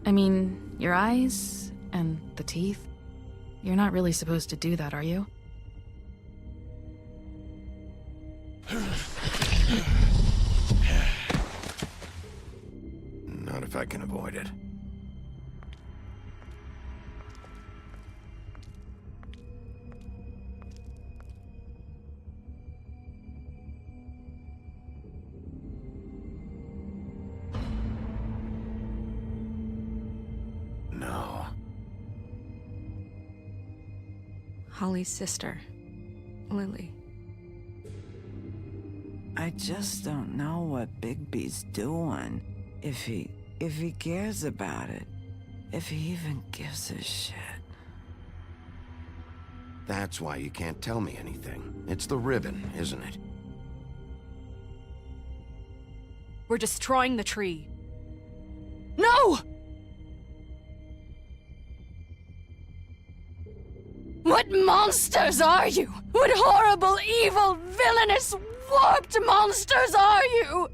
I mean, your eyes and the teeth. You're not really supposed to do that, are you? Not if I can avoid it. No. Holly's sister, Lily. I just don't know what Bigby's doing. If he cares about it. If he even gives a shit. That's why you can't tell me anything. It's the ribbon, isn't it? We're destroying the tree. No! What monsters are you? What horrible, evil, villainous, warped monsters are you?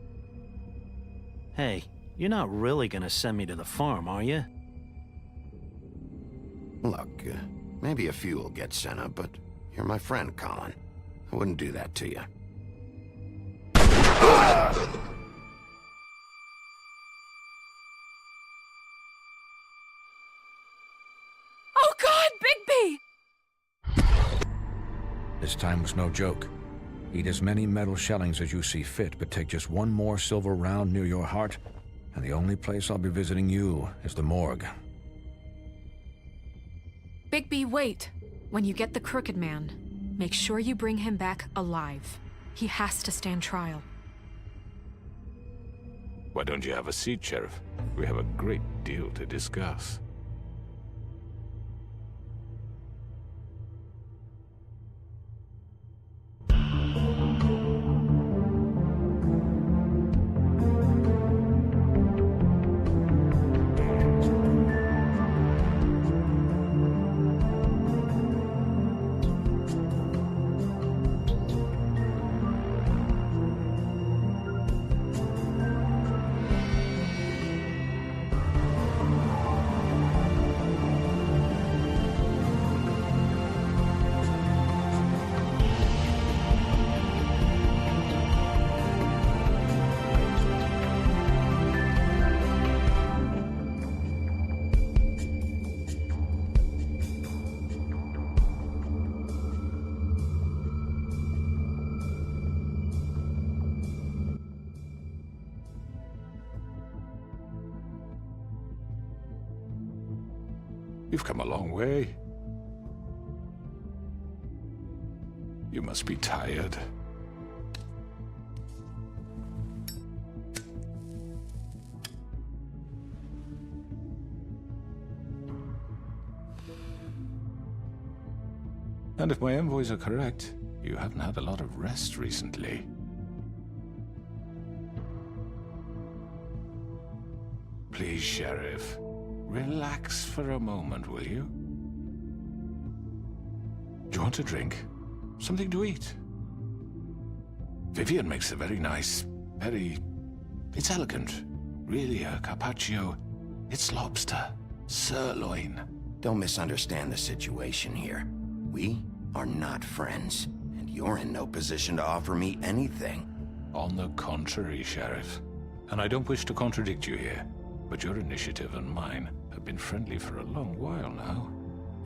Hey, you're not really gonna send me to the farm, are you? Look, maybe a few will get sent up, but you're my friend, Colin. I wouldn't do that to you. Oh God, Bigby! This time was no joke. Eat as many metal shellings as you see fit, but take just one more silver round near your heart, and the only place I'll be visiting you is the morgue. Bigby, wait. When you get the Crooked Man, make sure you bring him back alive. He has to stand trial. Why don't you have a seat, Sheriff? We have a great deal to discuss. You've come a long way. You must be tired. And if my envoys are correct, you haven't had a lot of rest recently. Please, Sheriff. Relax for a moment, will you? Do you want a drink? Something to eat? Vivian makes a very nice, it's elegant. Really a carpaccio. It's lobster, sirloin. Don't misunderstand the situation here. We are not friends, and you're in no position to offer me anything. On the contrary, Sheriff. And I don't wish to contradict you here, but your initiative and mine have been friendly for a long while now.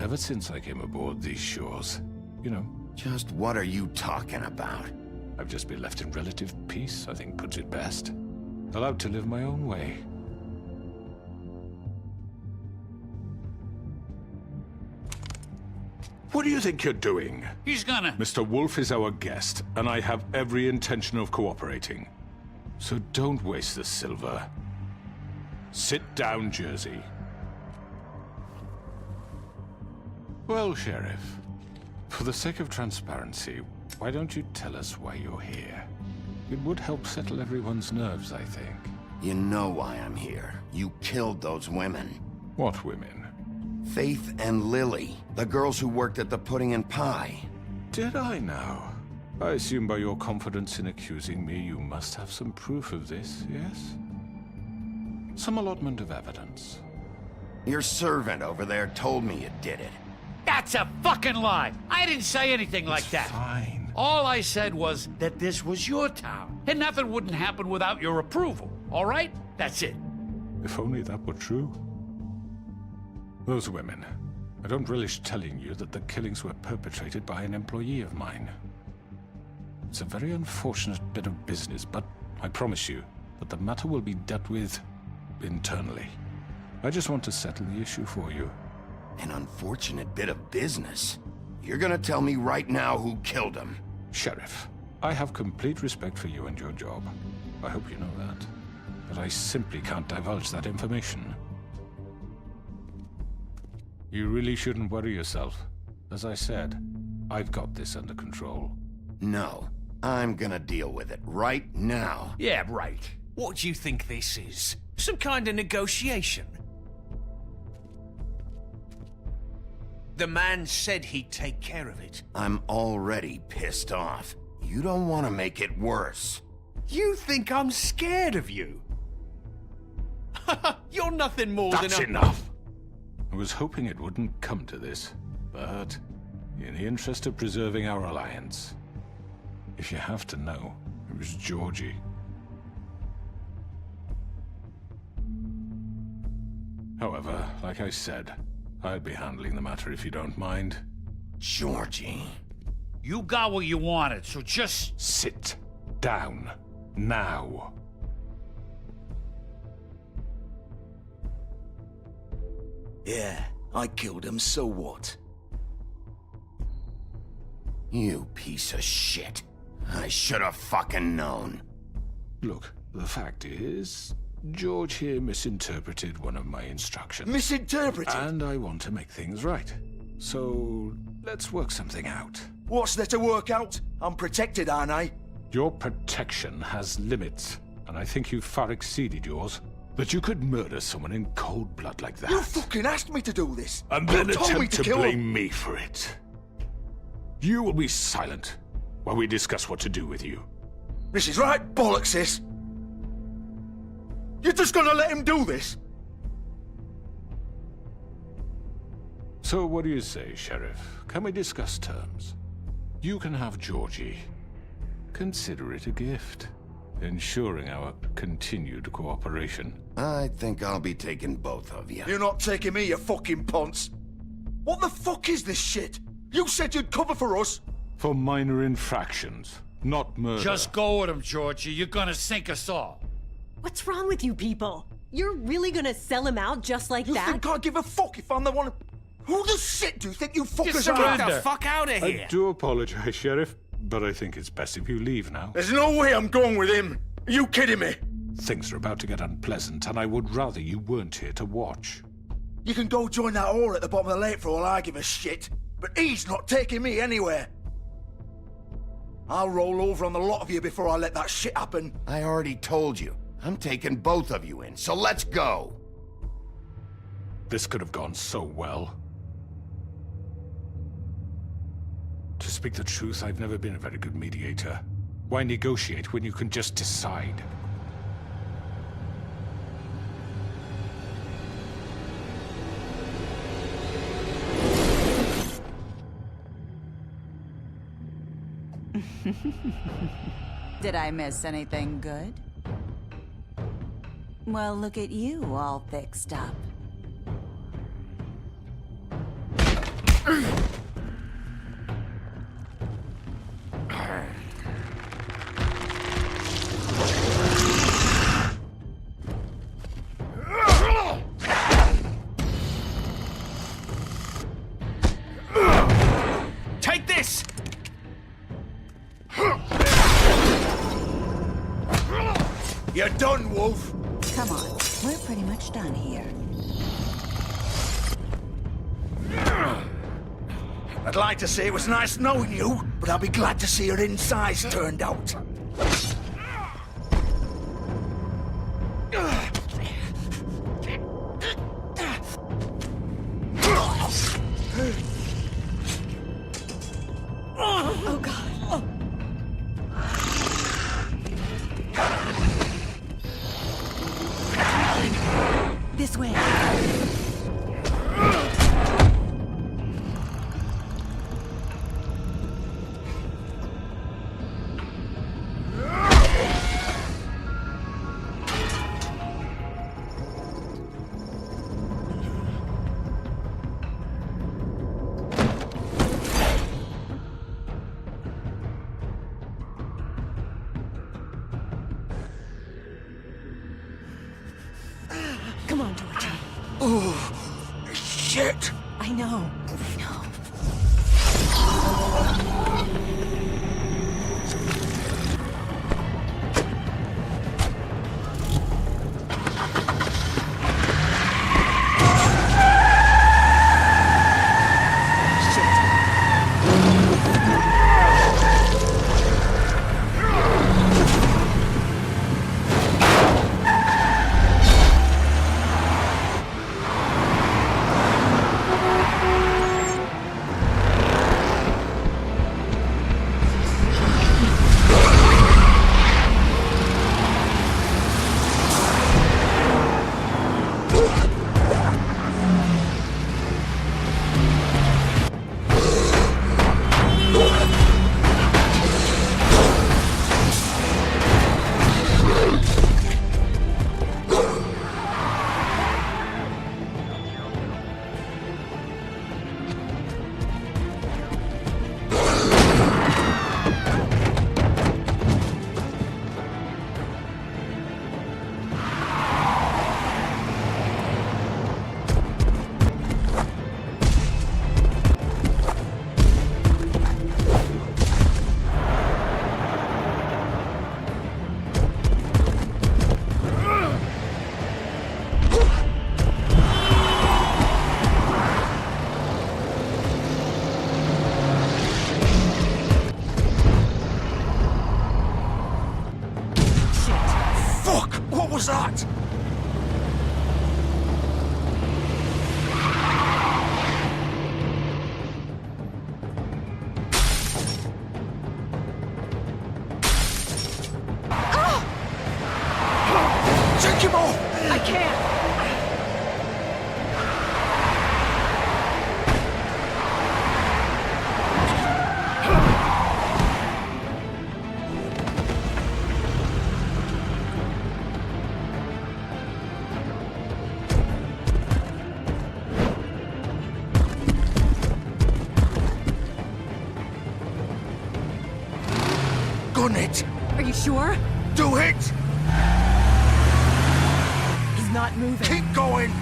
Ever since I came aboard these shores. You know. Just what are you talking about? I've just been left in relative peace, I think puts it best. Allowed to live my own way. What do you think you're doing? He's gonna... Mr. Wolf is our guest, and I have every intention of cooperating. So don't waste the silver. Sit down, Jersey. Well, Sheriff, for the sake of transparency, why don't you tell us why you're here? It would help settle everyone's nerves, I think. You know why I'm here. You killed those women. What women? Faith and Lily, the girls who worked at the Pudding and Pie. Did I now? I assume by your confidence in accusing me, you must have some proof of this, yes? Some allotment of evidence. Your servant over there told me you did it. That's a fucking lie. I didn't say anything like that. Fine. All I said was that this was your town, and nothing wouldn't happen without your approval. All right? That's it. If only that were true. Those women. I don't relish telling you that the killings were perpetrated by an employee of mine. It's a very unfortunate bit of business, but I promise you that the matter will be dealt with internally. I just want to settle the issue for you. An unfortunate bit of business? You're gonna tell me right now who killed him? Sheriff, I have complete respect for you and your job. I hope you know that. But I simply can't divulge that information. You really shouldn't worry yourself. As I said, I've got this under control. No, I'm gonna deal with it right now. Yeah, right. What do you think this is? Some kind of negotiation? The man said he'd take care of it. I'm already pissed off. You don't want to make it worse. You think I'm scared of you? You're nothing more That's than a... enough! I was hoping it wouldn't come to this, but in the interest of preserving our alliance, if you have to know, it was Georgie. However, like I said, I'll be handling the matter if you don't mind. Georgie. You got what you wanted, so just... Sit down. Now. Yeah, I killed him, so what? You piece of shit. I should have fucking known. Look, the fact is, George here misinterpreted one of my instructions. Misinterpreted? And I want to make things right. So, let's work something out. What's there to work out? I'm protected, aren't I? Your protection has limits, and I think you've far exceeded yours. That you could murder someone in cold blood like that. You fucking asked me to do this. And You then told me attempt to kill him. blame me for it. You will be silent while we discuss what to do with you. This is right bollocks, sis. You're just gonna let him do this? So what do you say, Sheriff? Can we discuss terms? You can have Georgie. Consider it a gift, ensuring our continued cooperation. I think I'll be taking both of you. You're not taking me, you fucking ponce. What the fuck is this shit? You said you'd cover for us. For minor infractions, not murder. Just go with him, Georgie. You're gonna sink us all. What's wrong with you people? You're really gonna sell him out just like You that? think I give a fuck if I'm the one? Who the shit do you think you fuckers Just are? surrender. Get the fuck out of I do apologize, Sheriff, but I think it's best if you leave now. There's no way I'm going with him. Are you kidding me? Things are about to get unpleasant, and I would rather you weren't here to watch. You can go join that whore at the bottom of the lake for all I give a shit. But he's not taking me anywhere. I'll roll over on the lot of you before I let that shit happen. I already told you. I'm taking both of you in, so let's go. This could have gone so well. To speak the truth, I've never been a very good mediator. Why negotiate when you can just decide? Did I miss anything good? Well, look at you, all fixed up. Take this! You're done, Wolf. Come on, we're pretty much done here. I'd like to say it was nice knowing you, but I'll be glad to see your insides turned out. Oh, God. This way. gun it! Are you sure? Do it! He's not moving. Keep going!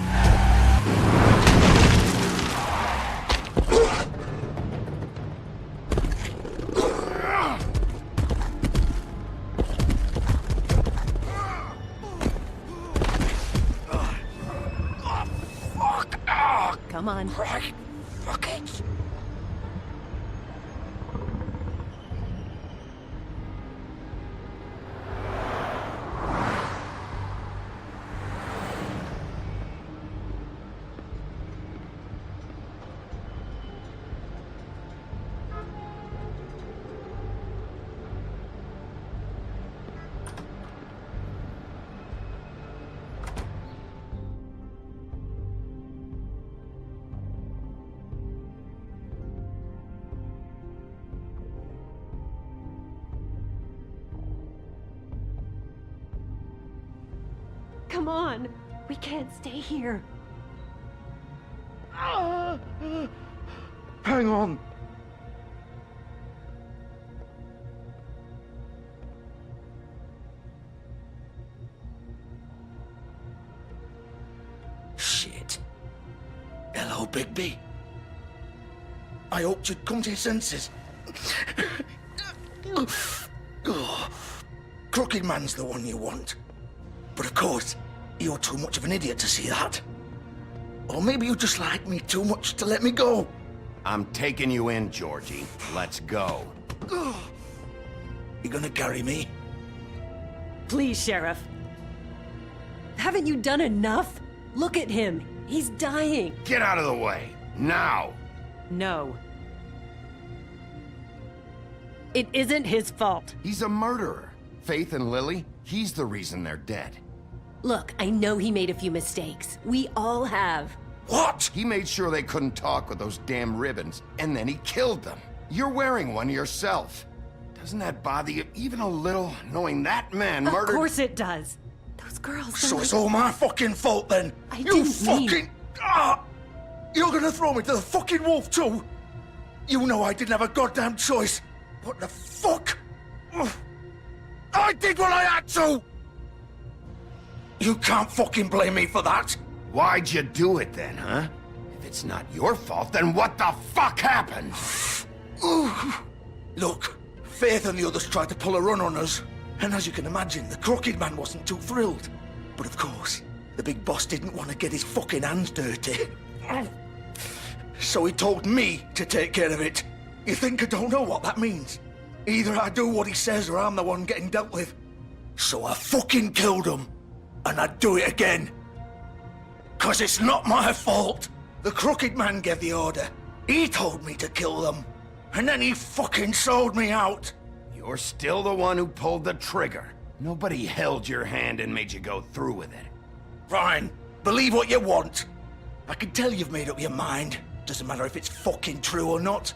Come on. Right. Fuck it. Come on. We can't stay here. Hang on. Shit. Hello, Bigby. I hoped you'd come to your senses. Crooked Man's the one you want. But of course, you're too much of an idiot to see that. Or maybe you just like me too much to let me go. I'm taking you in, Georgie. Let's go. You gonna carry me? Please, Sheriff. Haven't you done enough? Look at him. He's dying. Get out of the way. Now. No. It isn't his fault. He's a murderer. Faith and Lily, he's the reason they're dead. Look, I know he made a few mistakes. We all have. What? He made sure they couldn't talk with those damn ribbons, and then he killed them. You're wearing one yourself. Doesn't that bother you even a little, knowing that man murdered— Of course it does. Those girls So don't— it's all my fucking fault then? I You didn't fucking— mean— You're gonna throw me to the fucking wolf too? You know I didn't have a goddamn choice. What the fuck? I did what I had to! You can't fucking blame me for that. Why'd you do it then, huh? If it's not your fault, then what the fuck happened? Look, Faith and the others tried to pull a run on us. And as you can imagine, the Crooked Man wasn't too thrilled. But of course, the big boss didn't want to get his fucking hands dirty. So he told me to take care of it. You think I don't know what that means? Either I do what he says or I'm the one getting dealt with. So I fucking killed him. And I'd do it again. 'Cause it's not my fault. The Crooked Man gave the order. He told me to kill them. And then he fucking sold me out. You're still the one who pulled the trigger. Nobody held your hand and made you go through with it. Fine. Believe what you want. I can tell you've made up your mind. Doesn't matter if it's fucking true or not.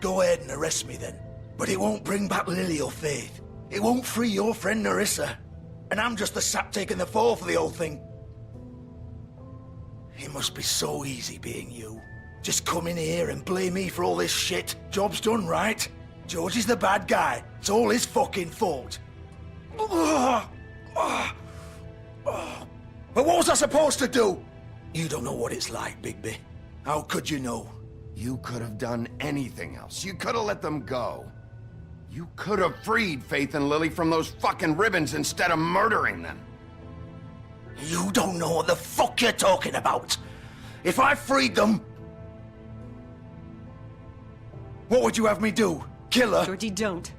Go ahead and arrest me then. But it won't bring back Lily or Faith. It won't free your friend Nerissa. And I'm just the sap taking the fall for the whole thing. It must be so easy being you. Just come in here and blame me for all this shit. Job's done, right? George is the bad guy. It's all his fucking fault. But what was I supposed to do? You don't know what it's like, Bigby. How could you know? You could have done anything else. You could have let them go. You could have freed Faith and Lily from those fucking ribbons instead of murdering them. You don't know what the fuck you're talking about. If I freed them... What would you have me do? Kill her? Georgie, don't.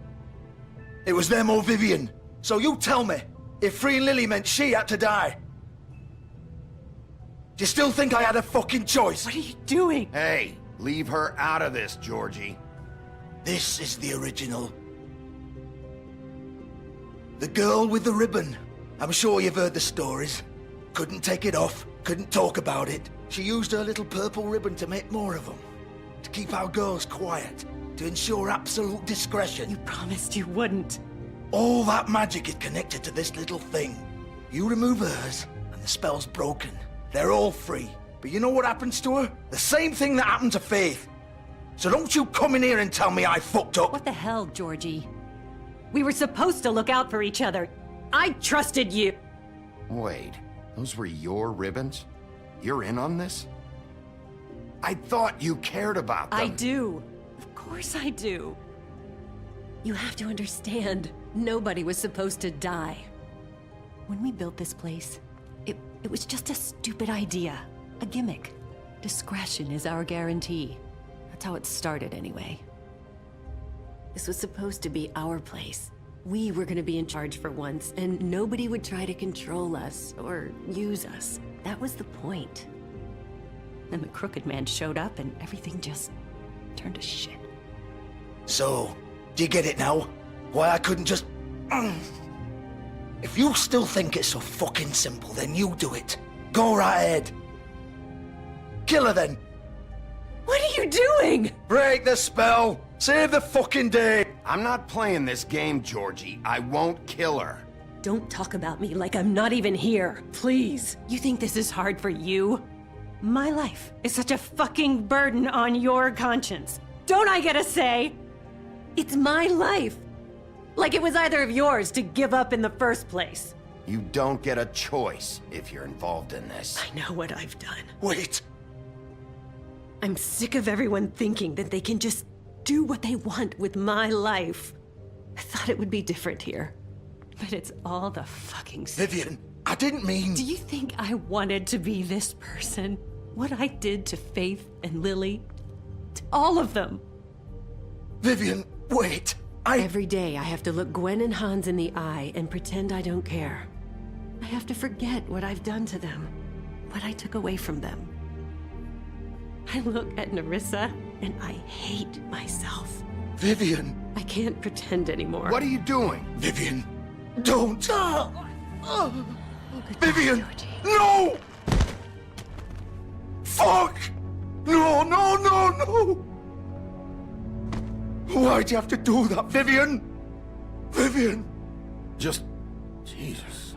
It was them or Vivian. So you tell me, if freeing Lily meant she had to die. Do you still think I had a fucking choice? What are you doing? Hey, leave her out of this, Georgie. This is the original. The girl with the ribbon. I'm sure you've heard the stories. Couldn't take it off, couldn't talk about it. She used her little purple ribbon to make more of them. To keep our girls quiet. To ensure absolute discretion. You promised you wouldn't. All that magic is connected to this little thing. You remove hers, and the spell's broken. They're all free. But you know what happens to her? The same thing that happened to Faith. So don't you come in here and tell me I fucked up. What the hell, Georgie? We were supposed to look out for each other. I trusted you. Wait, those were your ribbons? You're in on this? I thought you cared about them. I do. Of course I do. You have to understand, nobody was supposed to die. When we built this place, it was just a stupid idea. A gimmick. Discretion is our guarantee. That's how it started, anyway. This was supposed to be our place. We were gonna be in charge for once, and nobody would try to control us or use us. That was the point. Then the crooked man showed up, and everything just turned to shit. So, do you get it now? Why I couldn't just... If you still think it's so fucking simple, then you do it. Go right ahead. Kill her then. What are you doing? Break the spell. Save the fucking day. I'm not playing this game, Georgie. I won't kill her. Don't talk about me like I'm not even here, please. You think this is hard for you? My life is such a fucking burden on your conscience. Don't I get a say? It's my life. Like it was either of yours to give up in the first place. You don't get a choice if you're involved in this. I know what I've done. Wait. I'm sick of everyone thinking that they can just do what they want with my life. I thought it would be different here. But it's all the fucking same. Vivian, I didn't mean... Do you think I wanted to be this person? What I did to Faith and Lily? To all of them. Vivian, wait. Every day I have to look Gwen and Hans in the eye and pretend I don't care. I have to forget what I've done to them. What I took away from them. I look at Nerissa and I hate myself. Vivian. I can't pretend anymore. What are you doing? Vivian, don't. Vivian, Georgie. no! Fuck! No, no, no, no! Why'd you have to do that, Vivian? Vivian! Just... Jesus.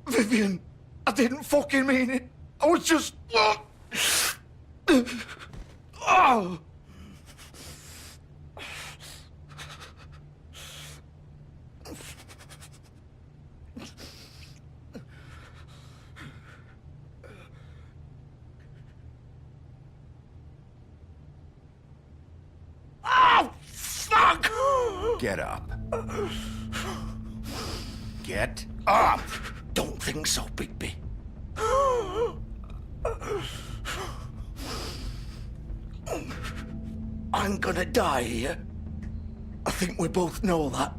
Vivian, I didn't fucking mean it. I was just... Oh! Oh, fuck! Get up. Get up! Don't think so, Bigby. I'm gonna die here. I think we both know that.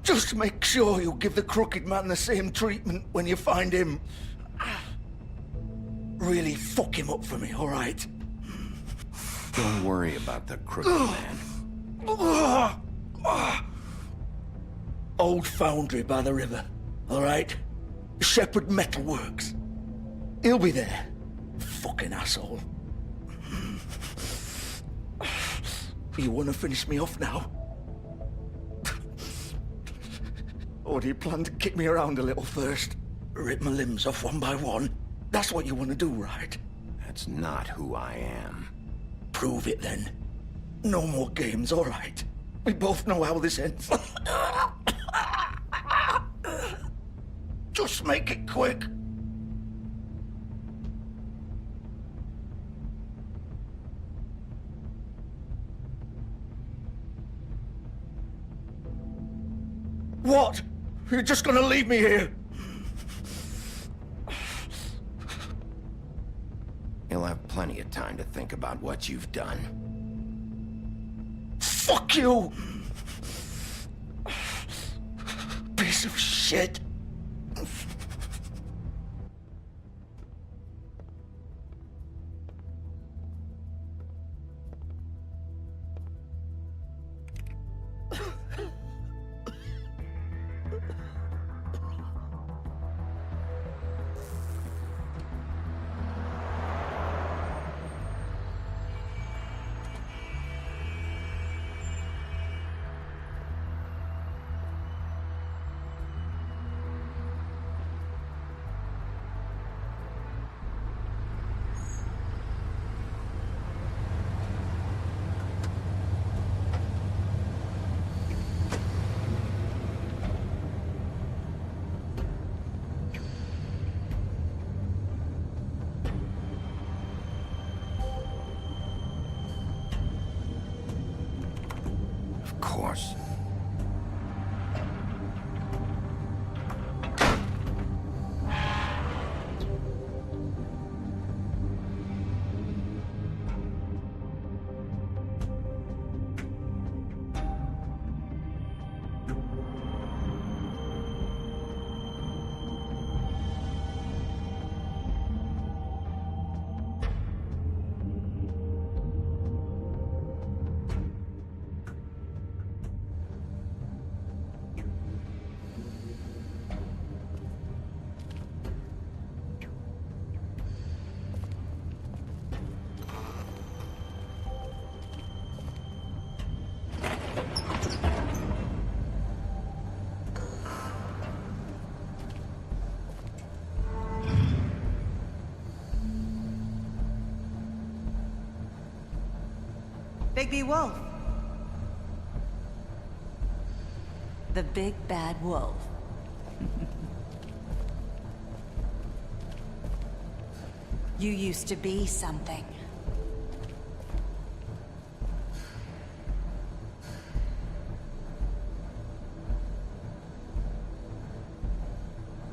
Just make sure you give the crooked man the same treatment when you find him. Really fuck him up for me, all right? Don't worry about the crooked man. Old foundry by the river, all right? Shepherd Metalworks. He'll be there. Fucking asshole. You want to finish me off now? Or do you plan to kick me around a little first? Rip my limbs off one by one? That's what you want to do, right? That's not who I am. Prove it then. No more games, all right? We both know how this ends. Just make it quick. What? You're just gonna leave me here? You'll have plenty of time to think about what you've done. Fuck you! Piece of shit. Bigby Wolf. The big bad wolf. You used to be something.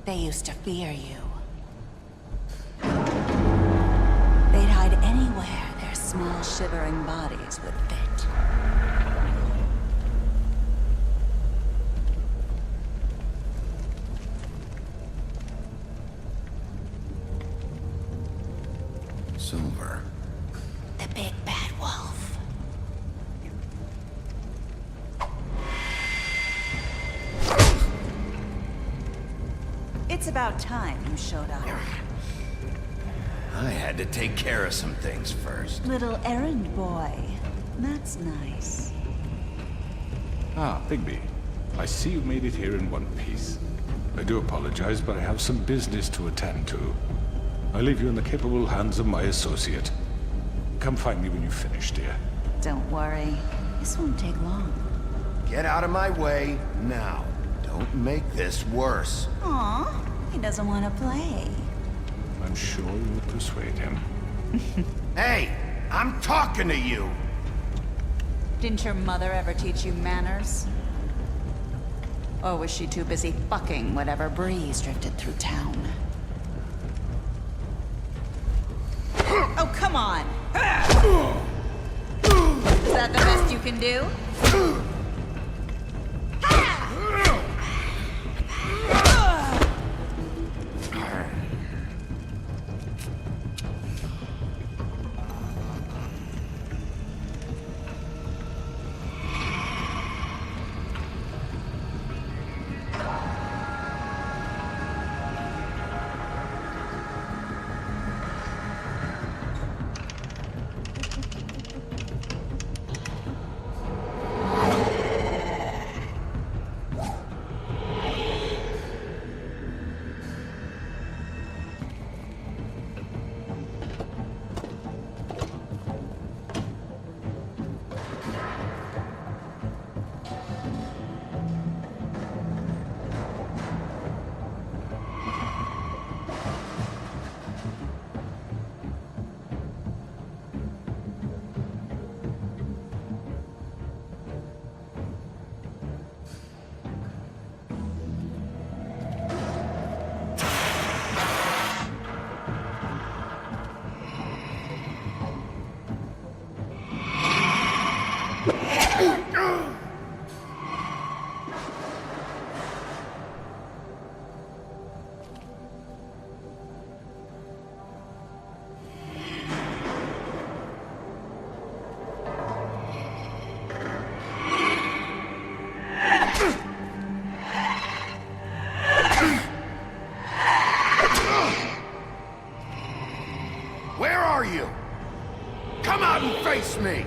They used to fear you. They'd hide anywhere their small, shivering bodies would fit. Silver. The big bad wolf. It's about time you showed up. I had to take care of some things first. Little errand boy. That's nice. Ah, Bigby. I see you made it here in one piece. I do apologize, but I have some business to attend to. I leave you in the capable hands of my associate. Come find me when you've finished, dear. Don't worry. This won't take long. Get out of my way now. Don't make this worse. Aw, he doesn't want to play. I'm sure you'll persuade him. Hey, I'm talking to you! Didn't your mother ever teach you manners? Or was she too busy fucking whatever breeze drifted through town? Oh, come on! Is that the best you can do? Where are you? Come out and face me!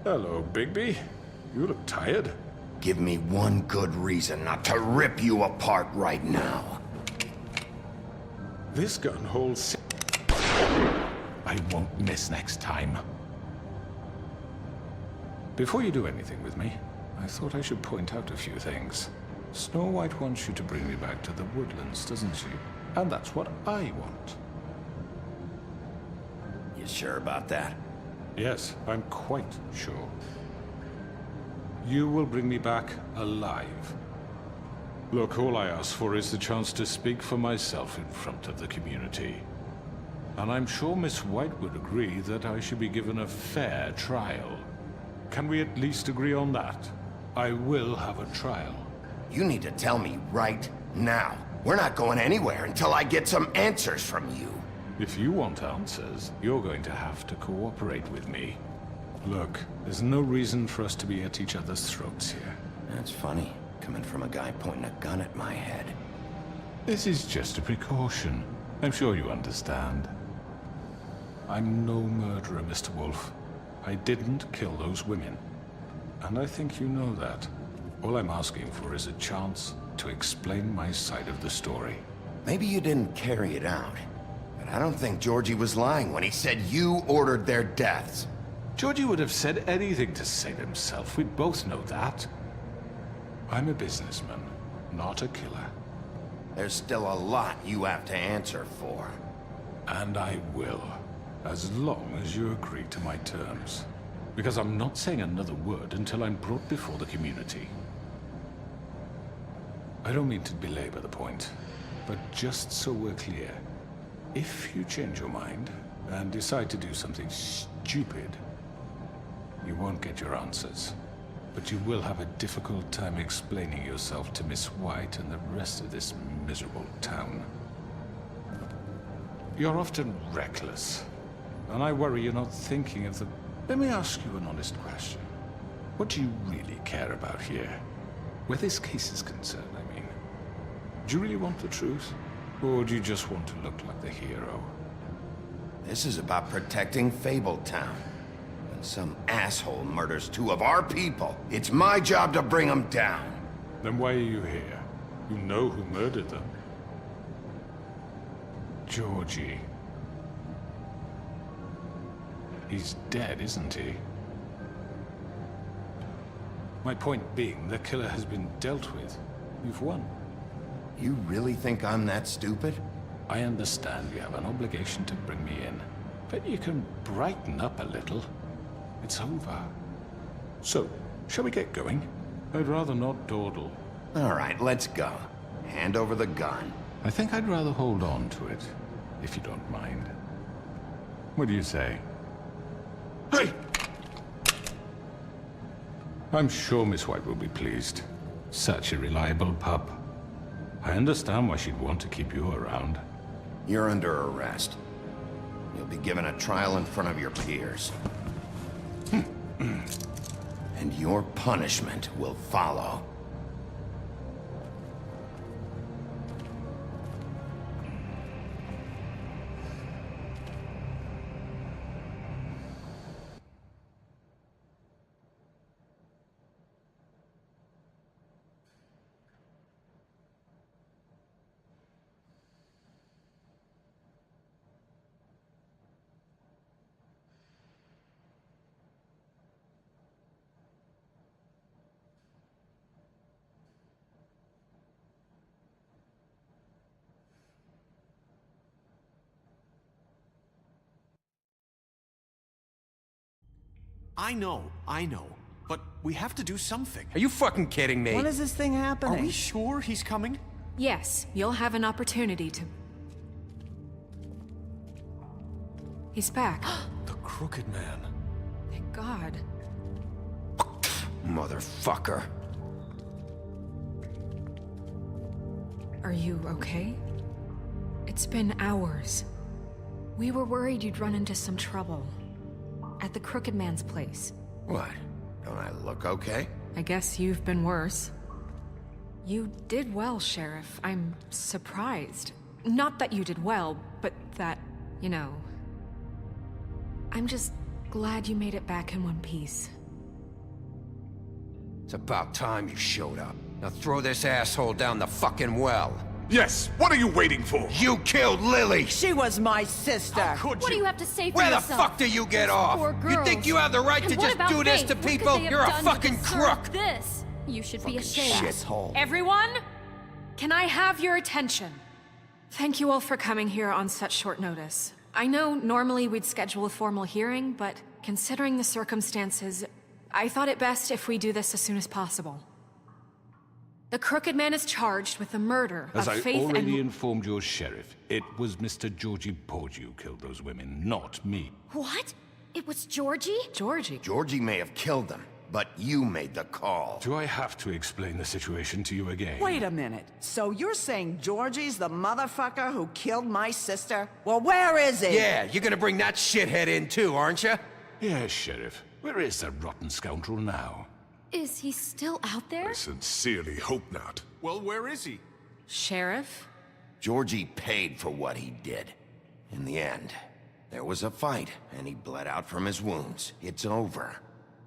Hello, Bigby. You look tired. Give me one good reason not to rip you apart right now. This gun holds... I won't miss next time. Before you do anything with me, I thought I should point out a few things. Snow White wants you to bring me back to the woodlands, doesn't she? And that's what I want. You sure about that? Yes, I'm quite sure. You will bring me back alive. Look, all I ask for is the chance to speak for myself in front of the community. And I'm sure Miss White would agree that I should be given a fair trial. Can we at least agree on that? I will have a trial. You need to tell me right now. We're not going anywhere until I get some answers from you. If you want answers, you're going to have to cooperate with me. Look, there's no reason for us to be at each other's throats here. That's funny, coming from a guy pointing a gun at my head. This is just a precaution. I'm sure you understand. I'm no murderer, Mr. Wolf. I didn't kill those women. And I think you know that. All I'm asking for is a chance to explain my side of the story. Maybe you didn't carry it out. But I don't think Georgie was lying when he said you ordered their deaths. Georgie would have said anything to save himself. We both know that. I'm a businessman, not a killer. There's still a lot you have to answer for. And I will, as long as you agree to my terms. Because I'm not saying another word until I'm brought before the community. I don't mean to belabor the point, but just so we're clear, if you change your mind and decide to do something stupid, you won't get your answers. But you will have a difficult time explaining yourself to Miss White and the rest of this miserable town. You're often reckless, and I worry you're not thinking of the... Let me ask you an honest question. What do you really care about here? Where this case is concerned, I mean. Do you really want the truth? Or do you just want to look like the hero? This is about protecting Fabletown. When some asshole murders two of our people, it's my job to bring them down. Then why are you here? You know who murdered them. Georgie. He's dead, isn't he? My point being, the killer has been dealt with. You've won. You really think I'm that stupid? I understand you have an obligation to bring me in, but you can brighten up a little. It's over. So, shall we get going? I'd rather not dawdle. All right, let's go. Hand over the gun. I think I'd rather hold on to it, if you don't mind. What do you say? Hey! I'm sure Miss White will be pleased. Such a reliable pup. I understand why she'd want to keep you around. You're under arrest. You'll be given a trial in front of your peers. And your punishment will follow. I know. But we have to do something. Are you fucking kidding me? When is this thing happening? Are we sure he's coming? Yes, you'll have an opportunity to... He's back. The Crooked Man. Thank God. Motherfucker. Are you okay? It's been hours. We were worried you'd run into some trouble. At the Crooked Man's place. What? Don't I look okay? I guess you've been worse. You did well, Sheriff. I'm surprised. Not that you did well, but that, you know... I'm just glad you made it back in one piece. It's about time you showed up. Now throw this asshole down the fucking well. Yes, what are you waiting for? You killed Lily! She was my sister. Could What do you have to say for Where the yourself? fuck do you get off? Poor You think girls. you have the right And to what just about do this Faith? to What could people? they have You're a done to fucking deserve crook! This. You should be ashamed. Shithole. Everyone, can I have your attention? Thank you all for coming here on such short notice. I know normally we'd schedule a formal hearing, but considering the circumstances, I thought it best if we do this as soon as possible. The Crooked Man is charged with the murder As of I Faith already and... informed your sheriff, it was Mr. Georgie Porgy who killed those women, not me. What? It was Georgie? Georgie? Georgie may have killed them, but you made the call. Do I have to explain the situation to you again? Wait a minute. So you're saying Georgie's the motherfucker who killed my sister? Well, where is he? Yeah, you're gonna bring that shithead in too, aren't you? Yes, Sheriff. Where is that rotten scoundrel now? Is he still out there? I sincerely hope not. Well, where is he? Sheriff? Georgie paid for what he did. In the end, there was a fight, and he bled out from his wounds. It's over.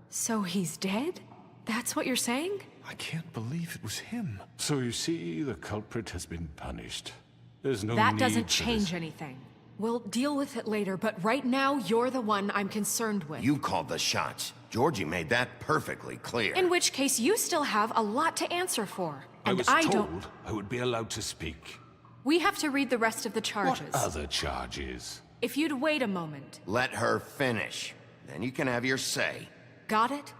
So he's dead? That's what you're saying? I can't believe it was him. So you see, the culprit has been punished. There's no That need doesn't for change this. anything. We'll deal with it later, but right now, you're the one I'm concerned with. You called the shots. Georgie made that perfectly clear. In which case, you still have a lot to answer for. And I was don't... told I would be allowed to speak. We have to read the rest of the charges. What other charges? If you'd wait a moment. Let her finish. Then you can have your say. Got it?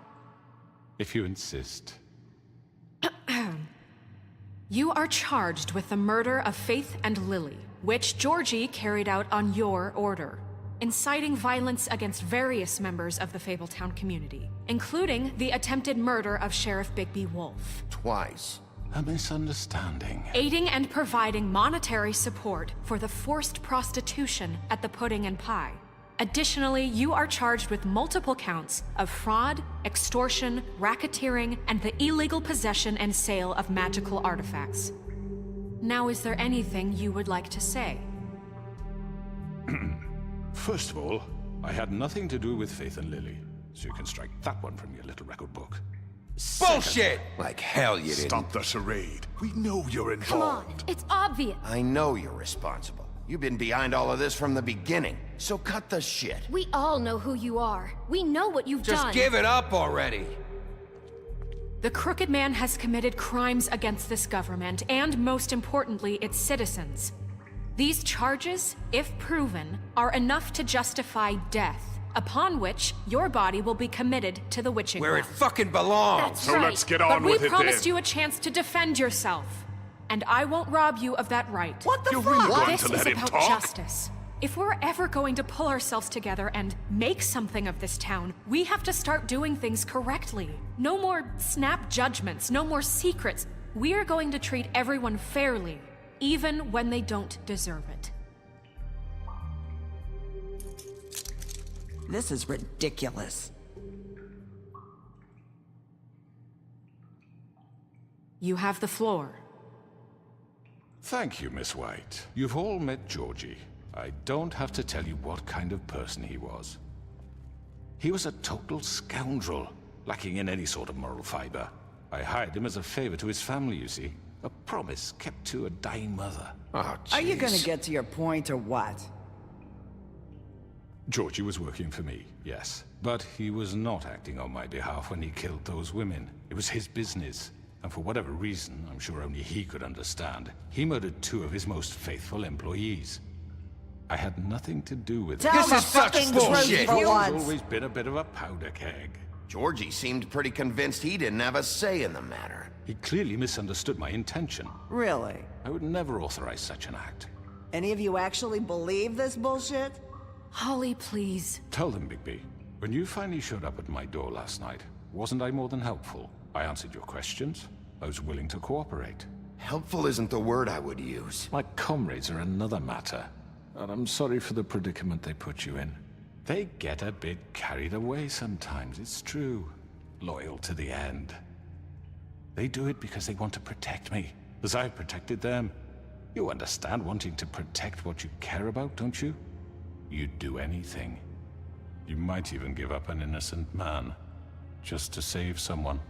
If you insist. You are charged with the murder of Faith and Lily, which Georgie carried out on your order, inciting violence against various members of the Fabletown community, including the attempted murder of Sheriff Bigby Wolf. Twice. A misunderstanding. Aiding and providing monetary support for the forced prostitution at the Pudding and Pie. Additionally, you are charged with multiple counts of fraud, extortion, racketeering, and the illegal possession and sale of magical artifacts. Now, is there anything you would like to say? First of all, I had nothing to do with Faith and Lily, so you can strike that one from your little record book. Bullshit! Like hell you didn't. Stop the charade. We know you're Come on, involved. it's obvious. I know you're responsible. You've been behind all of this from the beginning, so cut the shit. We all know who you are. We know what you've done. Just give it up already. The Crooked Man has committed crimes against this government, and most importantly, its citizens. These charges, if proven, are enough to justify death, upon which your body will be committed to the witching Where it well. fucking belongs. That's So right. let's get But on we with it promised then. you a chance to defend yourself, and I won't rob you of that right. What the You're fuck? really going This to is let him about talk? justice. If we're ever going to pull ourselves together and make something of this town, we have to start doing things correctly. No more snap judgments, no more secrets. We are going to treat everyone fairly, even when they don't deserve it. This is ridiculous. You have the floor. Thank you, Miss White. You've all met Georgie. I don't have to tell you what kind of person he was. He was a total scoundrel, lacking in any sort of moral fiber. I hired him as a favor to his family, you see. A promise kept to a dying mother. Oh, Are you gonna jeez. get to your point or what? Georgie was working for me, yes. But he was not acting on my behalf when he killed those women. It was his business. And for whatever reason, I'm sure only he could understand, he murdered 2 of his most faithful employees. I had nothing to do with it. Tell This the is such fucking bullshit. truth for He's once. always been a bit of a powder keg. Georgie seemed pretty convinced he didn't have a say in the matter. He clearly misunderstood my intention. Really? I would never authorize such an act. Any of you actually believe this bullshit? Holly, please. Tell them, Bigby. When you finally showed up at my door last night, wasn't I more than helpful? I answered your questions. I was willing to cooperate. Helpful isn't the word I would use. My comrades are another matter, and I'm sorry for the predicament they put you in. They get a bit carried away sometimes, it's true. Loyal to the end. They do it because they want to protect me, as I've protected them. You understand wanting to protect what you care about, don't you? You'd do anything. You might even give up an innocent man, just to save someone.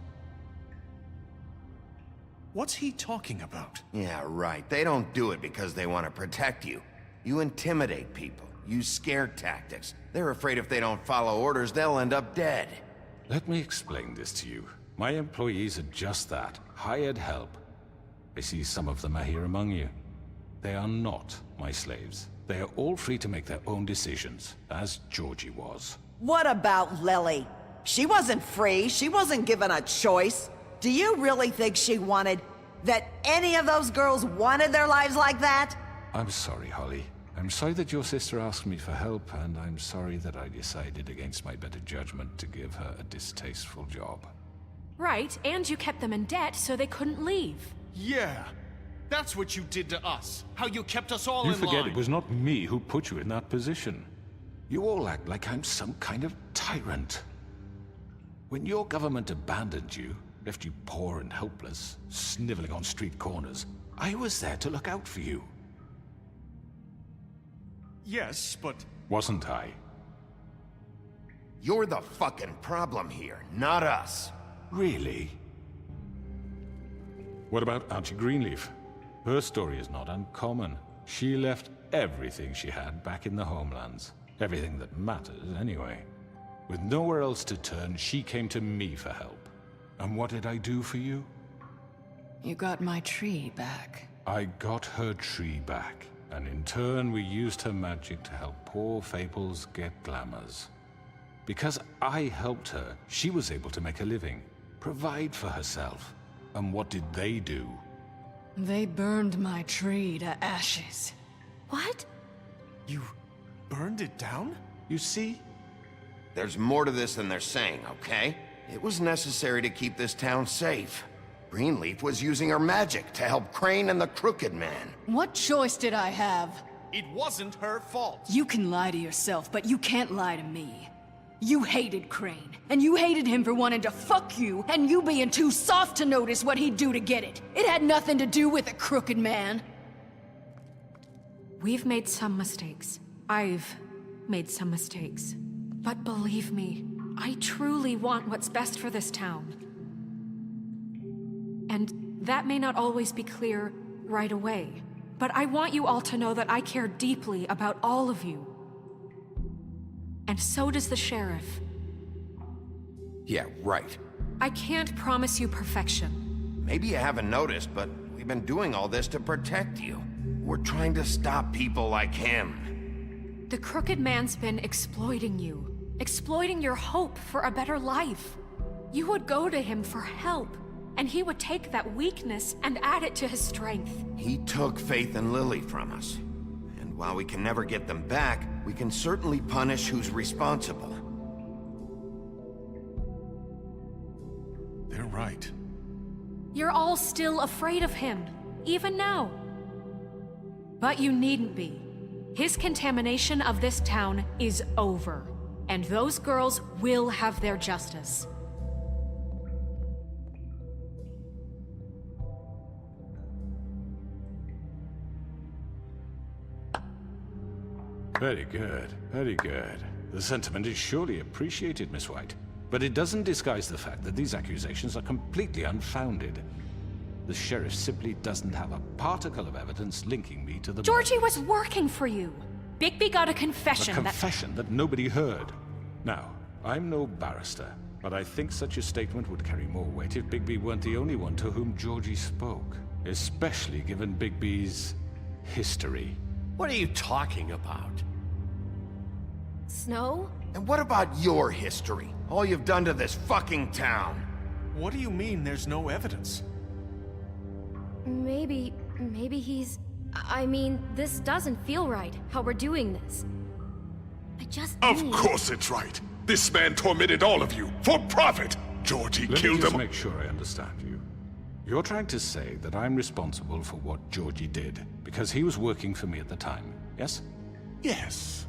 What's he talking about? Yeah, right. They don't do it because they want to protect you. You intimidate people, use scare tactics. They're afraid if they don't follow orders, they'll end up dead. Let me explain this to you. My employees are just that, hired help. I see some of them are here among you. They are not my slaves. They are all free to make their own decisions, as Georgie was. What about Lily? She wasn't free. She wasn't given a choice. Do you really think she wanted... that any of those girls wanted their lives like that? I'm sorry, Holly. I'm sorry that your sister asked me for help, and I'm sorry that I decided against my better judgment to give her a distasteful job. Right, and you kept them in debt so they couldn't leave. Yeah. That's what you did to us. How you kept us all in line. You forget it was not me who put you in that position. You all act like I'm some kind of tyrant. When your government abandoned you, left you poor and helpless, sniveling on street corners, I was there to look out for you. Yes, but... Wasn't I? You're the fucking problem here, not us. Really? What about Auntie Greenleaf? Her story is not uncommon. She left everything she had back in the homelands. Everything that matters, anyway. With nowhere else to turn, she came to me for help. And what did I do for you? You got my tree back. I got her tree back, and in turn we used her magic to help poor Fables get glamours. Because I helped her, she was able to make a living, provide for herself. And what did they do? They burned my tree to ashes. What? You burned it down? You see? There's more to this than they're saying, okay? It was necessary to keep this town safe. Greenleaf was using her magic to help Crane and the Crooked Man. What choice did I have? It wasn't her fault. You can lie to yourself, but you can't lie to me. You hated Crane, and you hated him for wanting to fuck you, and you being too soft to notice what he'd do to get it. It had nothing to do with the Crooked Man. We've made some mistakes. I've made some mistakes. But believe me, I truly want what's best for this town. And that may not always be clear right away, but I want you all to know that I care deeply about all of you. And so does the sheriff. Yeah, right. I can't promise you perfection. Maybe you haven't noticed, but we've been doing all this to protect you. We're trying to stop people like him. The Crooked Man's been exploiting you, exploiting your hope for a better life. You would go to him for help, and he would take that weakness and add it to his strength. He took Faith and Lily from us. And while we can never get them back, we can certainly punish who's responsible. They're right. You're all still afraid of him, even now. But you needn't be. His contamination of this town is over, and those girls will have their justice. Very good, very good. The sentiment is surely appreciated, Miss White. But it doesn't disguise the fact that these accusations are completely unfounded. The sheriff simply doesn't have a particle of evidence linking me to the... Georgie was working for you. Bigby got a confession A confession that nobody heard. Now, I'm no barrister, but I think such a statement would carry more weight if Bigby weren't the only one to whom Georgie spoke. Especially given Bigby's history. What are you talking about? Snow? And what about your history? All you've done to this fucking town? What do you mean there's no evidence? Maybe he's... I mean, this doesn't feel right, how we're doing this. I just Of course it's right. This man tormented all of you, for profit! Georgie killed Let me just them. make sure I understand you. You're trying to say that I'm responsible for what Georgie did, because he was working for me at the time, yes? Yes.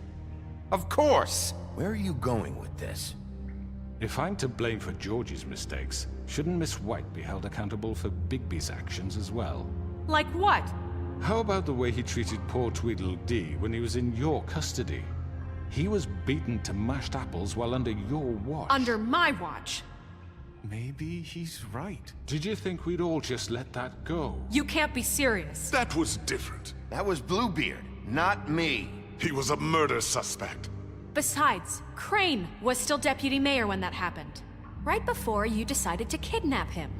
Of course! Where are you going with this? If I'm to blame for Georgie's mistakes, shouldn't Miss White be held accountable for Bigby's actions as well? Like what? How about the way he treated poor Tweedledee when he was in your custody? He was beaten to mashed apples while under your watch. Under my watch. Maybe he's right. Did you think we'd all just let that go? You can't be serious. That was different. That was Bluebeard, not me. He was a murder suspect. Besides, Crane was still deputy mayor when that happened. Right before you decided to kidnap him.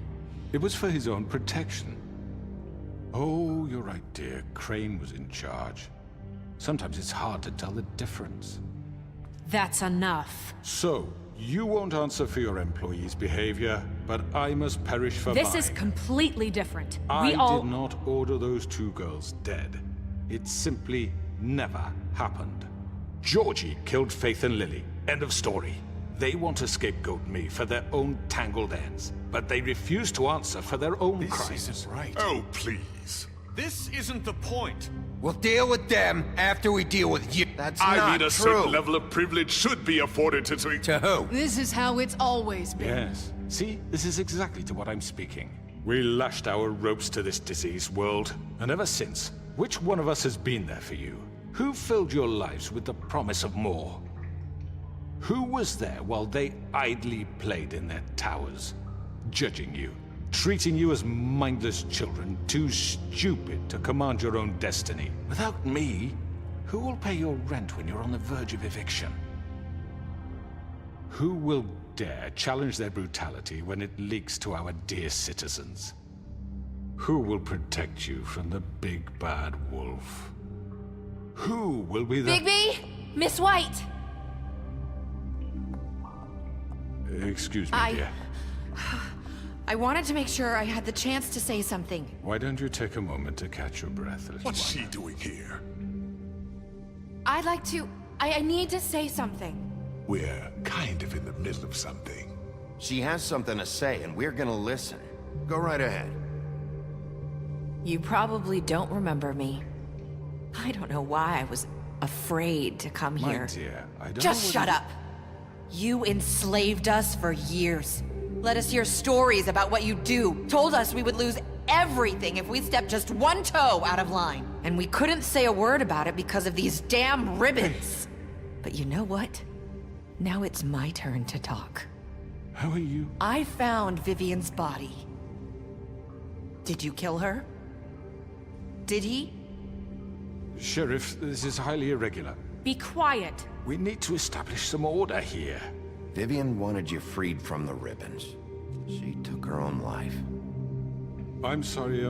It was for his own protection. Oh, you're right, dear. Crane was in charge. Sometimes it's hard to tell the difference. That's enough. So, you won't answer for your employees' behavior, but I must perish for This mine. is completely different. I We all... did not order those two girls dead. It simply never happened. Georgie killed Faith and Lily. End of story. They want to scapegoat me for their own tangled ends, but they refuse to answer for their own crimes. This isn't right. Oh, please. This isn't the point. We'll deal with them after we deal with you. That's I not mean, a true. certain level of privilege should be afforded to... To who? This is how it's always been. Yes. See, this is exactly to what I'm speaking. We lashed our ropes to this diseased world, and ever since, which one of us has been there for you? Who filled your lives with the promise of more? Who was there while they idly played in their towers, judging you, treating you as mindless children, too stupid to command your own destiny? Without me, who will pay your rent when you're on the verge of eviction? Who will dare challenge their brutality when it leaks to our dear citizens? Who will protect you from the big bad wolf? Who will be the— Bigby! Miss White! Excuse me, dear. I wanted to make sure I had the chance to say something. Why don't you take a moment to catch your breath, little What's one? she doing here? I'd like to... I need to say something. We're kind of in the middle of something. She has something to say, and we're gonna listen. Go right ahead. You probably don't remember me. I don't know why I was afraid to come My here. dear, I don't Just know shut up! You enslaved us for years. Let us hear stories about what you do. Told us we would lose everything if we stepped just one toe out of line. And we couldn't say a word about it because of these damn ribbons. But you know what? Now it's my turn to talk. How are you? I found Vivian's body. Did you kill her? Did he? Sheriff, this is highly irregular. Be quiet. We need to establish some order here. Vivian wanted you freed from the ribbons. She took her own life. I'm sorry,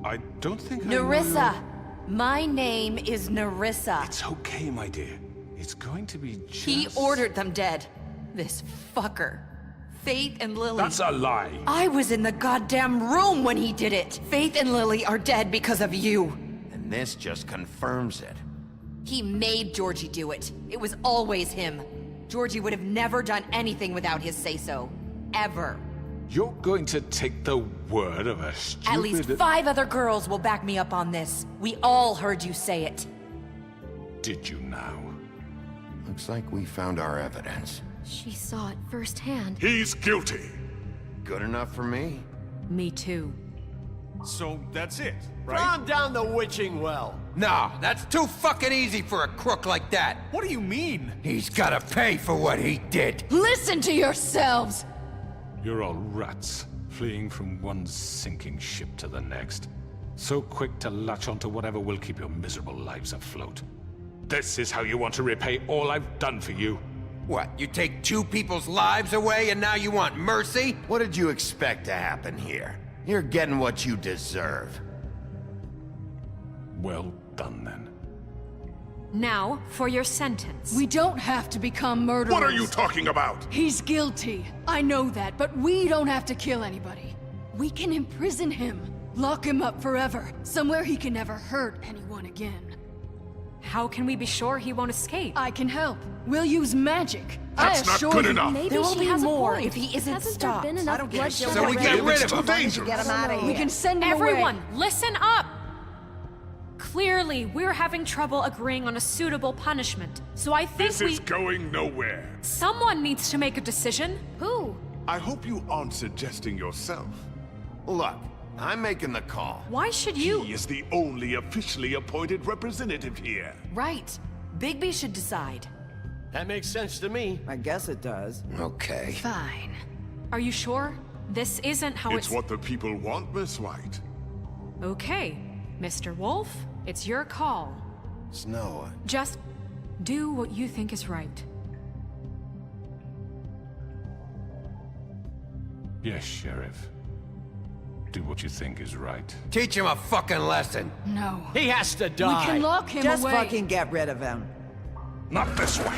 I don't think I know Nerissa! your- My name is Nerissa. It's okay, my dear. It's going to be just... He ordered them dead. This fucker. Faith and Lily. That's a lie. I was in the goddamn room when he did it. Faith and Lily are dead because of you. And this just confirms it. He made Georgie do it. It was always him. Georgie would have never done anything without his say-so. Ever. You're going to take the word of a stupid... At least 5 other girls will back me up on this. We all heard you say it. Did you now? Looks like we found our evidence. She saw it firsthand. He's guilty. Good enough for me. Me too. So that's it, Throw him down the witching well. No, that's too fucking easy for a crook like that. What do you mean? He's gotta pay for what he did. Listen to yourselves! You're all rats, fleeing from one sinking ship to the next. So quick to latch onto whatever will keep your miserable lives afloat. This is how you want to repay all I've done for you? What, you take 2 people's lives away and now you want mercy? What did you expect to happen here? You're getting what you deserve. Well done, then. Now, for your sentence. We don't have to become murderers. What are you talking about? He's guilty. I know that, but we don't have to kill anybody. We can imprison him. Lock him up forever. Somewhere he can never hurt anyone again. How can we be sure he won't escape? I can help. We'll use magic. That's not good enough. Maybe There will she be has a more point. if he isn't Hasn't stopped. there been I enough don't give a bloodshed shit. So we get already? rid of him. Dangerous. Get him out of here. We can send him Everyone, away. listen up! Clearly, we're having trouble agreeing on a suitable punishment. So I think This is going nowhere. someone needs to make a decision. Who? I hope you aren't suggesting yourself. Look, I'm making the call. Why should you? He is the only officially appointed representative here. Right. Bigby should decide. That makes sense to me. I guess it does. Okay. Fine. Are you sure? This isn't how It's what the people want, Miss White. Okay, Mr. Wolf, it's your call. Snow, Just do what you think is right. Yes, Sheriff. Do what you think is right. Teach him a fucking lesson. No. He has to We die. can lock him Just away. fucking get rid of him. Not this way.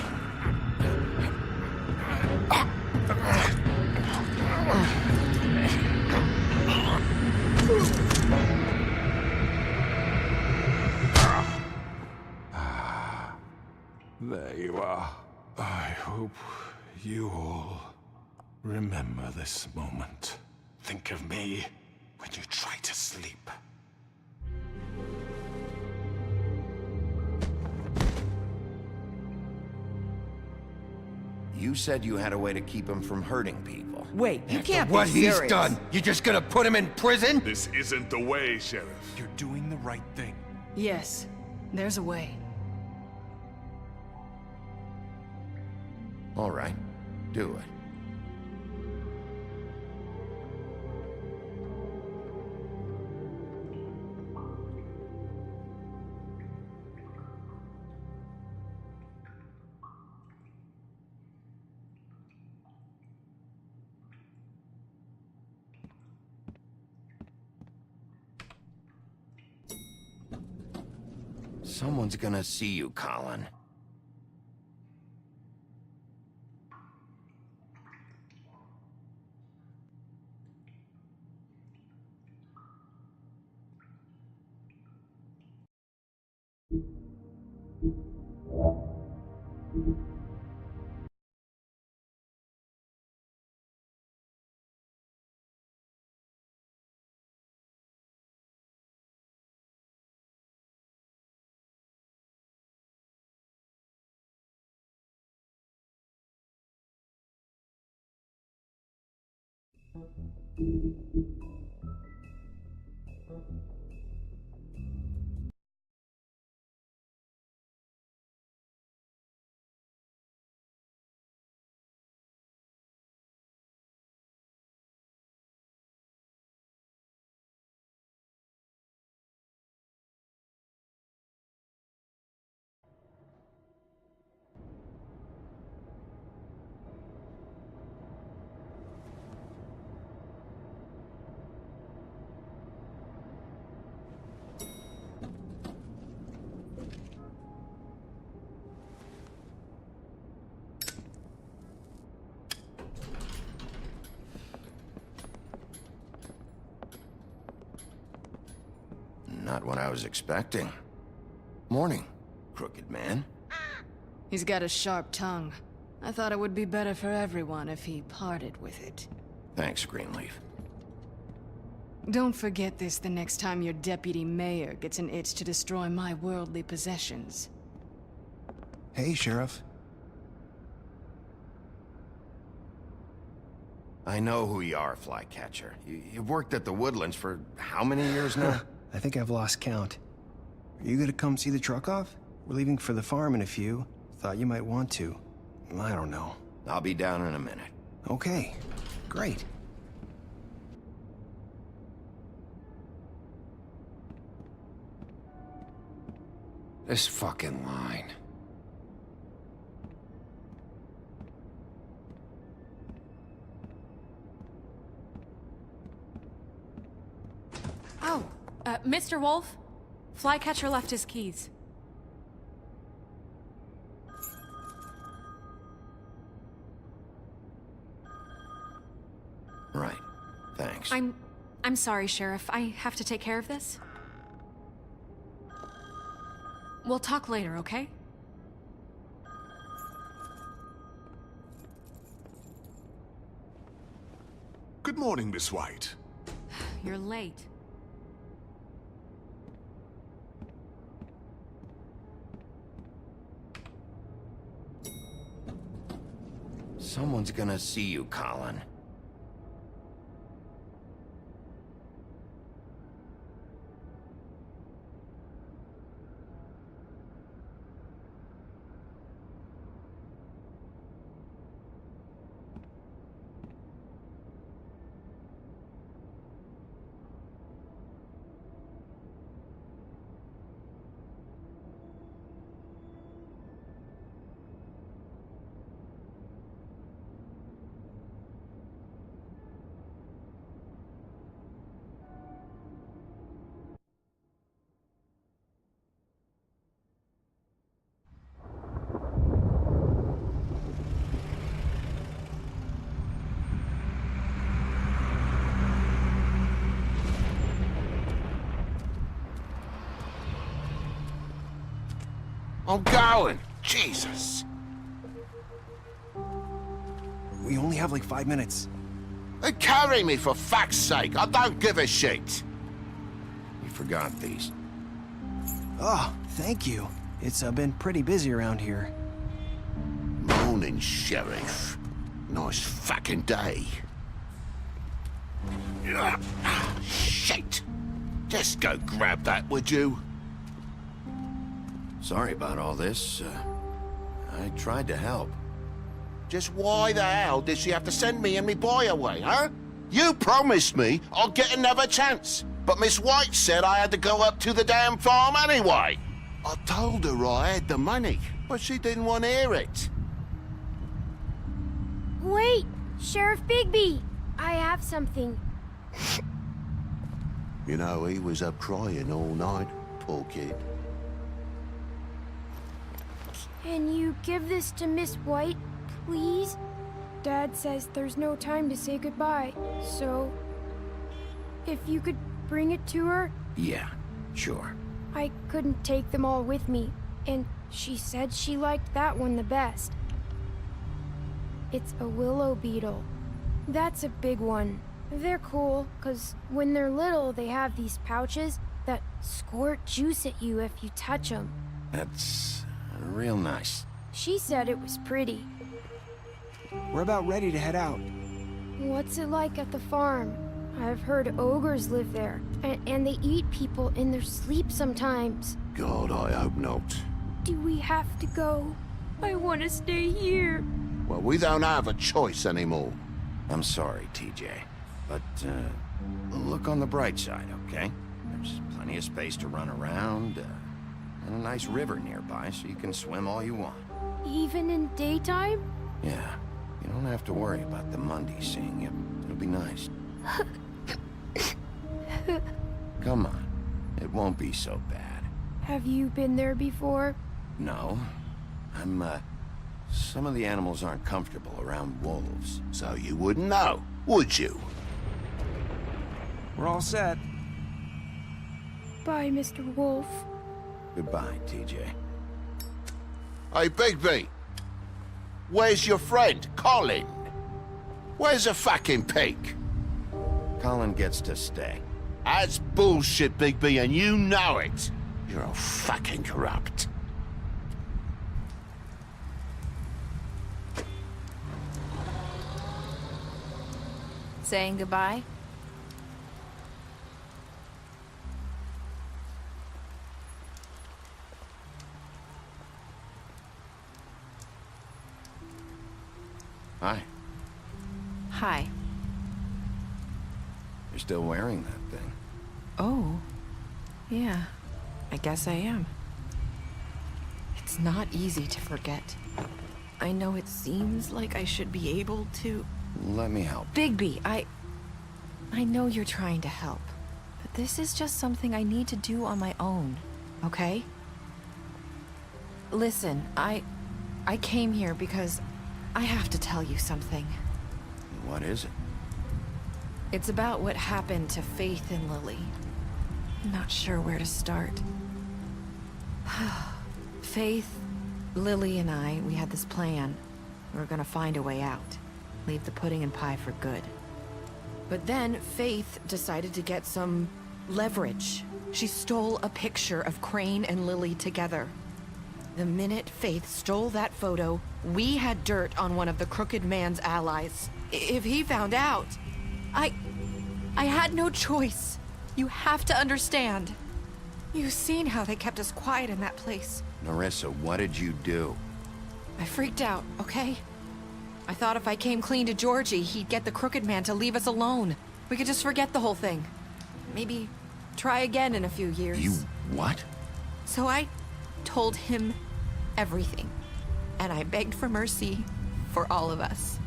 There you are. I hope you all remember this moment. Think of me when you try to sleep. you said you had a way to keep him from hurting people. Wait, you can't What be he's serious. done, you just gonna put him in prison? This isn't the way, Sheriff. You're doing the right thing. Yes, there's a way. All right, do it. Someone's gonna see you, Colin. Not what I was expecting. Morning, crooked man. He's got a sharp tongue. I thought it would be better for everyone if he parted with it. Thanks, Greenleaf. Don't forget this the next time your deputy mayor gets an itch to destroy my worldly possessions. Hey, Sheriff. I know who you are, Flycatcher. You've worked at the Woodlands for how many years now? I think I've lost count. Are you gonna come see the truck off? We're leaving for the farm in a few. Thought you might want to. I don't know. I'll be down in a minute. Okay, great. This fucking line. Oh, Mr. Wolf? Flycatcher left his keys. Right. Thanks. I'm sorry, Sheriff. I have to take care of this. We'll talk later, okay? Good morning, Miss White. You're late. Someone's gonna see you, Colin. I'm going. Jesus. We only have like 5 minutes. Carry me for fuck's sake. I don't give a shit. You forgot these. Oh, thank you. It's been pretty busy around here. Morning, Sheriff. Nice fucking day. Shit. Just go grab that, would you? Sorry about all this. I tried to help. Just why the hell did she have to send me and me boy away, huh? You promised me I'd get another chance, but Miss White said I had to go up to the damn farm anyway. I told her I had the money, but she didn't want to hear it. Wait! Sheriff Bigby! I have something. You know, he was up crying all night, poor kid. Can you give this to Miss White, please? Dad says there's no time to say goodbye, so... if you could bring it to her? Yeah, sure. I couldn't take them all with me, and she said she liked that one the best. It's a willow beetle. That's a big one. They're cool, 'cause when they're little, they have these pouches that squirt juice at you if you touch them. That's real nice. She said it was pretty. We're about ready to head out. What's it like at the farm? I've heard ogres live there, and they eat people in their sleep sometimes. God, I hope not. Do we have to go? I want to stay here. Well, we don't have a choice anymore. I'm sorry, TJ. But, look on the bright side, okay? There's plenty of space to run around, and a nice river nearby so you can swim all you want. Even in daytime? Yeah. You don't have to worry about the Mundies seeing you. It'll be nice. Come on. It won't be so bad. Have you been there before? No. Some of the animals aren't comfortable around wolves. So you wouldn't know, would you? We're all set. Bye, Mr. Wolf. Goodbye, TJ. Hey, Bigby. Where's your friend, Colin? Where's the fucking pig? Colin gets to stay. That's bullshit, Bigby, and you know it. You're all fucking corrupt. Saying goodbye? Hi. Hi. You're still wearing that thing. Oh. Yeah. I guess I am. It's not easy to forget. I know it seems like I should be able to... Let me help. Bigby, I know you're trying to help, but this is just something I need to do on my own, okay? Listen, I came here because I have to tell you something. What is it? It's about what happened to Faith and Lily. I'm not sure where to start. Faith, Lily, and I, we had this plan. We were gonna find a way out. Leave the pudding and pie for good. But then Faith decided to get some leverage. She stole a picture of Crane and Lily together. The minute Faith stole that photo, we had dirt on one of the Crooked Man's allies. If he found out, I had no choice. You have to understand. You've seen how they kept us quiet in that place. Nerissa, what did you do? I freaked out, okay? I thought if I came clean to Georgie, he'd get the Crooked Man to leave us alone. We could just forget the whole thing. Maybe try again in a few years. You what? So I told him everything. And I begged for mercy for all of us.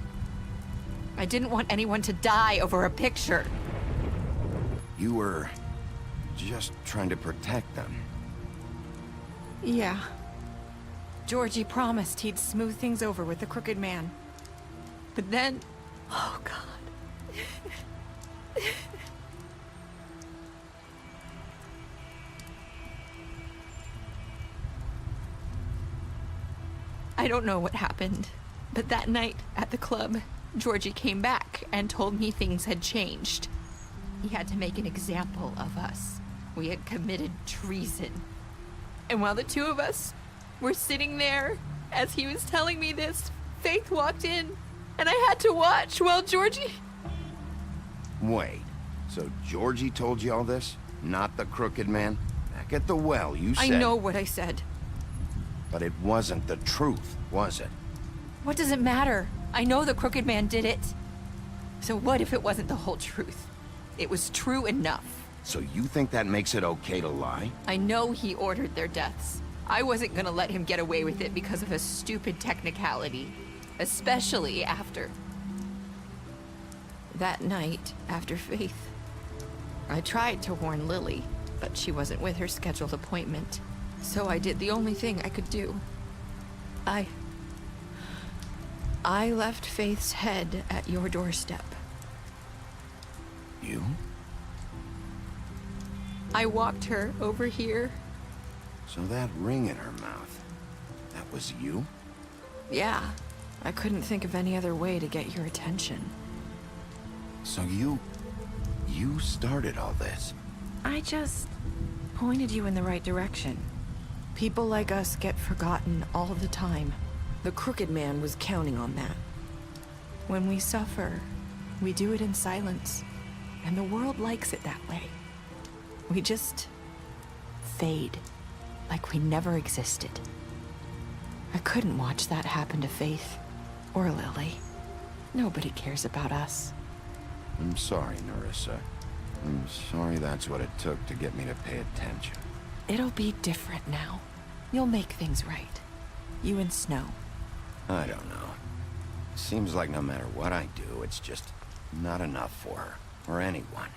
I didn't want anyone to die over a picture. You were just trying to protect them. Yeah. Georgie promised he'd smooth things over with the Crooked Man. But then... Oh, God. I don't know what happened, but that night at the club, Georgie came back and told me things had changed. He had to make an example of us. We had committed treason. And while the two of us were sitting there, as he was telling me this, Faith walked in, and I had to watch while Georgie... Wait, so Georgie told you all this? Not the Crooked Man? Back at the well, you said... I know what I said. But it wasn't the truth, was it? What does it matter? I know the Crooked Man did it. So what if it wasn't the whole truth? It was true enough. So you think that makes it okay to lie? I know he ordered their deaths. I wasn't gonna let him get away with it because of a stupid technicality. Especially after... that night, after Faith. I tried to warn Lily, but she wasn't with her scheduled appointment. So I did the only thing I could do. I left Faith's head at your doorstep. You? I walked her over here. So that ring in her mouth, that was you? Yeah. I couldn't think of any other way to get your attention. So you started all this? I just pointed you in the right direction. People like us get forgotten all the time. The Crooked Man was counting on that. When we suffer, we do it in silence. And the world likes it that way. We just fade, like we never existed. I couldn't watch that happen to Faith, or Lily. Nobody cares about us. I'm sorry, Nerissa. I'm sorry that's what it took to get me to pay attention. It'll be different now. You'll make things right. You and Snow. I don't know. Seems like no matter what I do, it's just not enough for her, or anyone.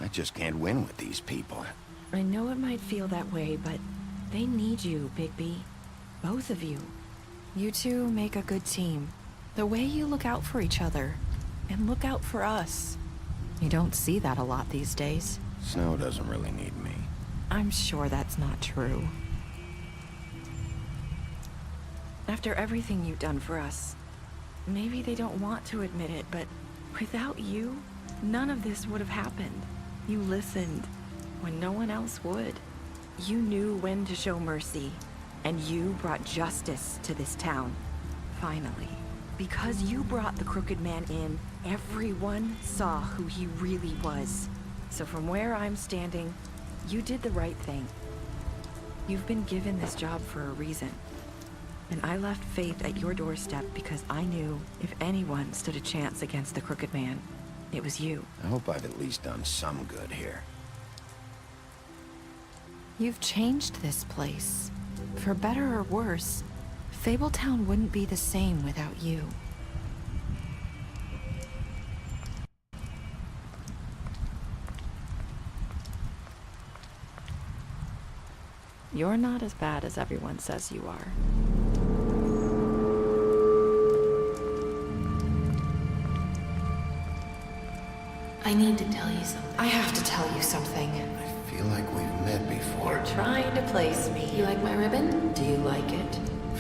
I just can't win with these people. I know it might feel that way, but they need you, Bigby. Both of you. You two make a good team. The way you look out for each other, and look out for us. You don't see that a lot these days. Snow doesn't really need me. I'm sure that's not true. After everything you've done for us, maybe they don't want to admit it, but without you, none of this would have happened. You listened when no one else would. You knew when to show mercy, and you brought justice to this town. Finally. Because you brought the Crooked Man in, everyone saw who he really was. So from where I'm standing, you did the right thing. You've been given this job for a reason. And I left Faith at your doorstep because I knew if anyone stood a chance against the Crooked Man, it was you. I hope I've at least done some good here. You've changed this place. For better or worse, Fabletown wouldn't be the same without you. You're not as bad as everyone says you are. I need to tell you something. I have to tell you something. I feel like we've met before. You're trying to place me. You like my ribbon? Do you like it?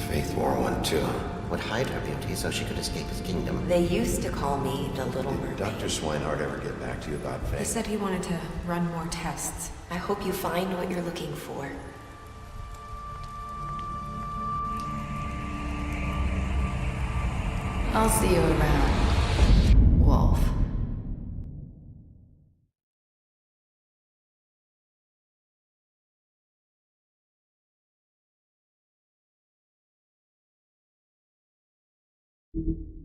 Faith wore one too. would hide her beauty so she could escape his kingdom. They used to call me the Little Mermaid. Did Dr. Swinehart ever get back to you about Faye? He said he wanted to run more tests. I hope you find what you're looking for. I'll see you around, Wolf. you